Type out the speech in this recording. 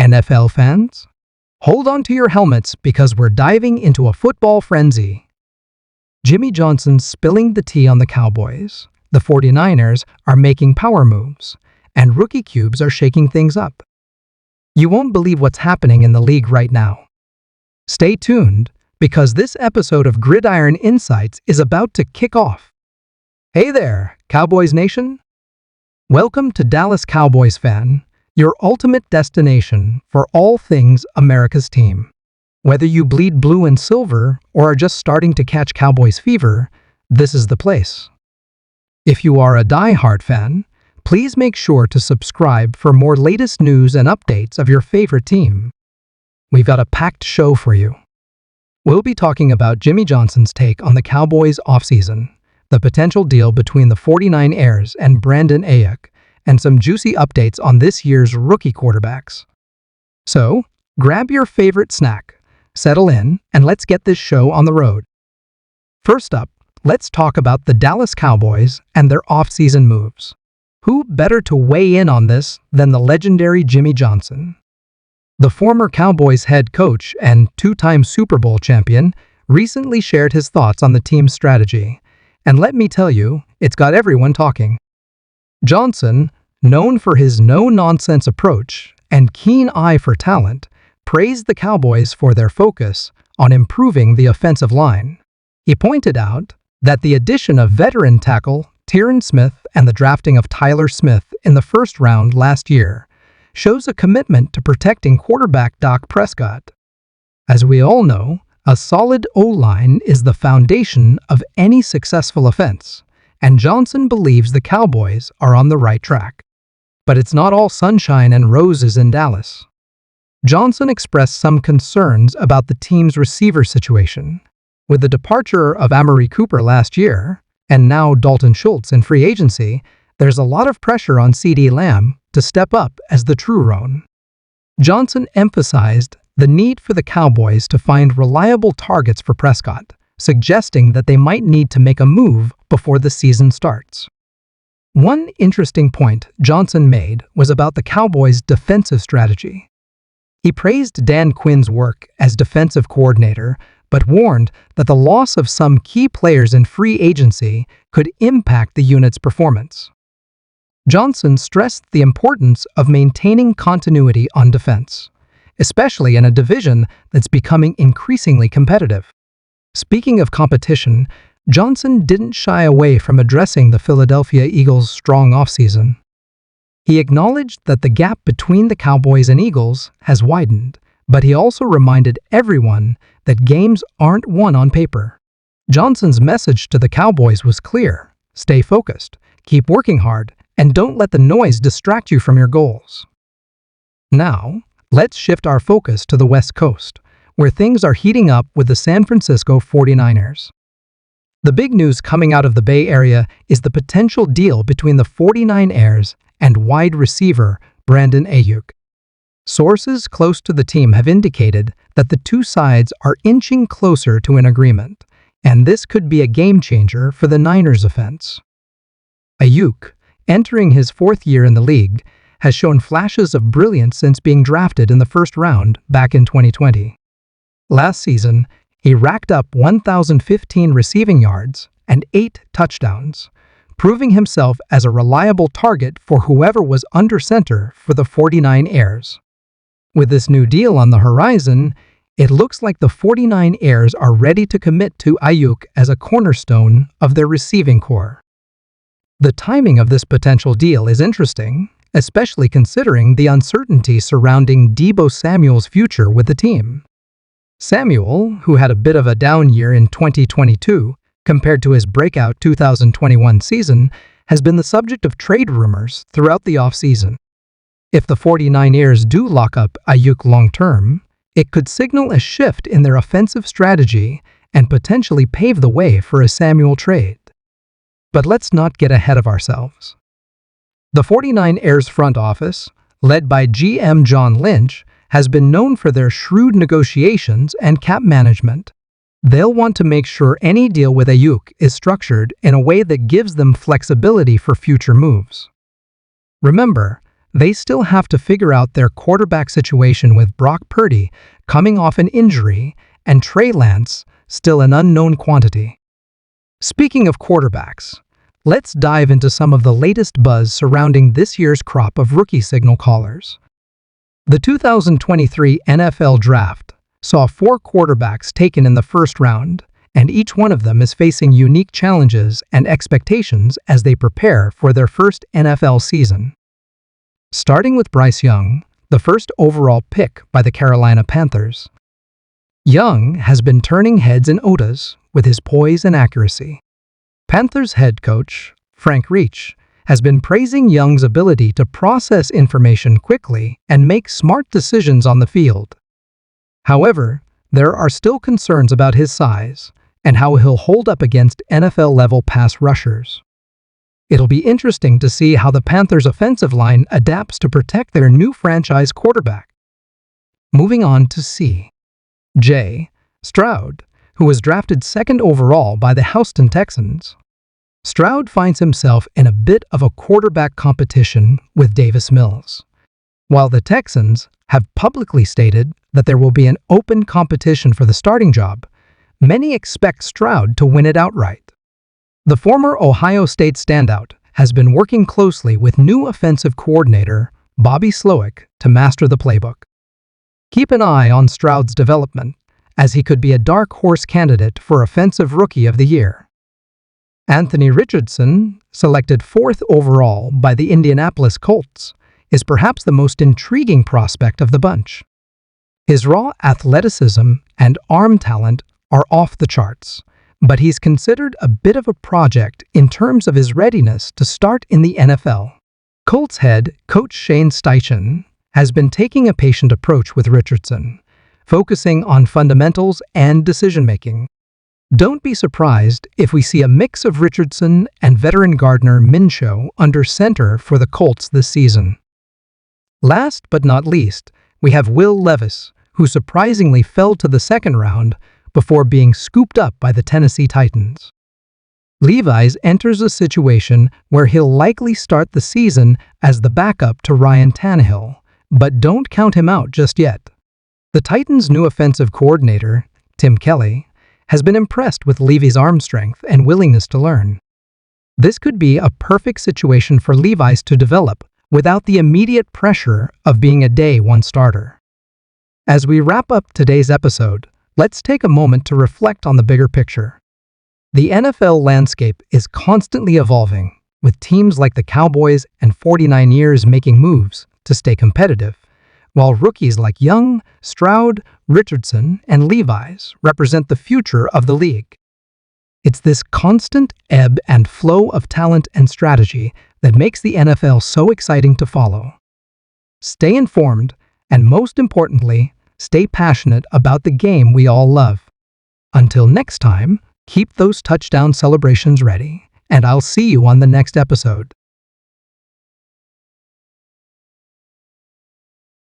NFL fans, hold on to your helmets because we're diving into a football frenzy. Jimmy Johnson's spilling the tea on the Cowboys. The 49ers are making power moves, and rookie cubes are shaking things up. You won't believe what's happening in the league right now. Stay tuned, because this episode of Gridiron Insights is about to kick off. Hey there, Cowboys Nation! Welcome to Dallas Cowboys Fan, your ultimate destination for all things America's team. Whether you bleed blue and silver or are just starting to catch Cowboys fever, this is the place. If you are a die-hard fan, please make sure to subscribe for more latest news and updates of your favorite team. We've got a packed show for you. We'll be talking about Jimmy Johnson's take on the Cowboys offseason, the potential deal between the 49ers and Brandon Aiyuk, and some juicy updates on this year's rookie quarterbacks. So, grab your favorite snack, settle in, and let's get this show on the road. First up, let's talk about the Dallas Cowboys and their offseason moves. Who better to weigh in on this than the legendary Jimmy Johnson? The former Cowboys head coach and two-time Super Bowl champion recently shared his thoughts on the team's strategy, and let me tell you, it's got everyone talking. Johnson, known for his no-nonsense approach and keen eye for talent, praised the Cowboys for their focus on improving the offensive line. He pointed out that the addition of veteran tackle Tyron Smith and the drafting of Tyler Smith in the first round last year shows a commitment to protecting quarterback Dak Prescott. As we all know, a solid O-line is the foundation of any successful offense, and Johnson believes the Cowboys are on the right track. But it's not all sunshine and roses in Dallas. Johnson expressed some concerns about the team's receiver situation. With the departure of Amari Cooper last year, and now Dalton Schultz in free agency, there's a lot of pressure on CeeDee Lamb to step up as the true roan. Johnson emphasized the need for the Cowboys to find reliable targets for Prescott, suggesting that they might need to make a move before the season starts. One interesting point Johnson made was about the Cowboys' defensive strategy. He praised Dan Quinn's work as defensive coordinator, but warned that the loss of some key players in free agency could impact the unit's performance. Johnson stressed the importance of maintaining continuity on defense, especially in a division that's becoming increasingly competitive. Speaking of competition, Johnson didn't shy away from addressing the Philadelphia Eagles' strong offseason. He acknowledged that the gap between the Cowboys and Eagles has widened, but he also reminded everyone that games aren't won on paper. Johnson's message to the Cowboys was clear: stay focused, keep working hard, and don't let the noise distract you from your goals. Now, let's shift our focus to the West Coast, where things are heating up with the San Francisco 49ers. The big news coming out of the Bay Area is the potential deal between the 49ers and wide receiver Brandon Aiyuk. Sources close to the team have indicated that the two sides are inching closer to an agreement, and this could be a game-changer for the Niners' offense. Aiyuk, entering his fourth year in the league, has shown flashes of brilliance since being drafted in the first round back in 2020. Last season, he racked up 1,015 receiving yards and 8 touchdowns, proving himself as a reliable target for whoever was under center for the 49ers. With this new deal on the horizon, it looks like the 49ers are ready to commit to Aiyuk as a cornerstone of their receiving core. The timing of this potential deal is interesting, especially considering the uncertainty surrounding Deebo Samuel's future with the team. Samuel, who had a bit of a down year in 2022 compared to his breakout 2021 season, has been the subject of trade rumors throughout the offseason. If the 49ers do lock up Aiyuk long-term, it could signal a shift in their offensive strategy and potentially pave the way for a Samuel trade. But let's not get ahead of ourselves. The 49ers front office, led by GM John Lynch, has been known for their shrewd negotiations and cap management. They'll want to make sure any deal with Aiyuk is structured in a way that gives them flexibility for future moves. Remember, They still have to figure out their quarterback situation with Brock Purdy coming off an injury and Trey Lance still an unknown quantity. Speaking of quarterbacks, let's dive into some of the latest buzz surrounding this year's crop of rookie signal callers. The 2023 NFL Draft saw 4 quarterbacks taken in the first round, and each one of them is facing unique challenges and expectations as they prepare for their first NFL season. Starting with Bryce Young, the first overall pick by the Carolina Panthers. Young has been turning heads in OTAs with his poise and accuracy. Panthers head coach, Frank Reich, has been praising Young's ability to process information quickly and make smart decisions on the field. However, there are still concerns about his size and how he'll hold up against NFL-level pass rushers. It'll be interesting to see how the Panthers' offensive line adapts to protect their new franchise quarterback. Moving on to C.J. Stroud, who was drafted 2nd overall by the Houston Texans. Stroud finds himself in a bit of a quarterback competition with Davis Mills. While the Texans have publicly stated that there will be an open competition for the starting job, many expect Stroud to win it outright. The former Ohio State standout has been working closely with new offensive coordinator Bobby Slowick to master the playbook. Keep an eye on Stroud's development, as he could be a dark horse candidate for Offensive Rookie of the Year. Anthony Richardson, selected 4th overall by the Indianapolis Colts, is perhaps the most intriguing prospect of the bunch. His raw athleticism and arm talent are off the charts, but he's considered a bit of a project in terms of his readiness to start in the NFL. Colts head coach Shane Steichen has been taking a patient approach with Richardson, focusing on fundamentals and decision-making. Don't be surprised if we see a mix of Richardson and veteran Gardner Minshew under center for the Colts this season. Last but not least, we have Will Levis, who surprisingly fell to the 2nd round before being scooped up by the Tennessee Titans. Levis enters a situation where he'll likely start the season as the backup to Ryan Tannehill, but don't count him out just yet. The Titans' new offensive coordinator, Tim Kelly, has been impressed with Levy's arm strength and willingness to learn. This could be a perfect situation for Levis to develop without the immediate pressure of being a day one starter. As we wrap up today's episode, let's take a moment to reflect on the bigger picture. The NFL landscape is constantly evolving, with teams like the Cowboys and 49ers making moves to stay competitive, while rookies like Young, Stroud, Richardson, and Levis represent the future of the league. It's this constant ebb and flow of talent and strategy that makes the NFL so exciting to follow. Stay informed, and most importantly, stay passionate about the game we all love. Until next time, keep those touchdown celebrations ready, and I'll see you on the next episode.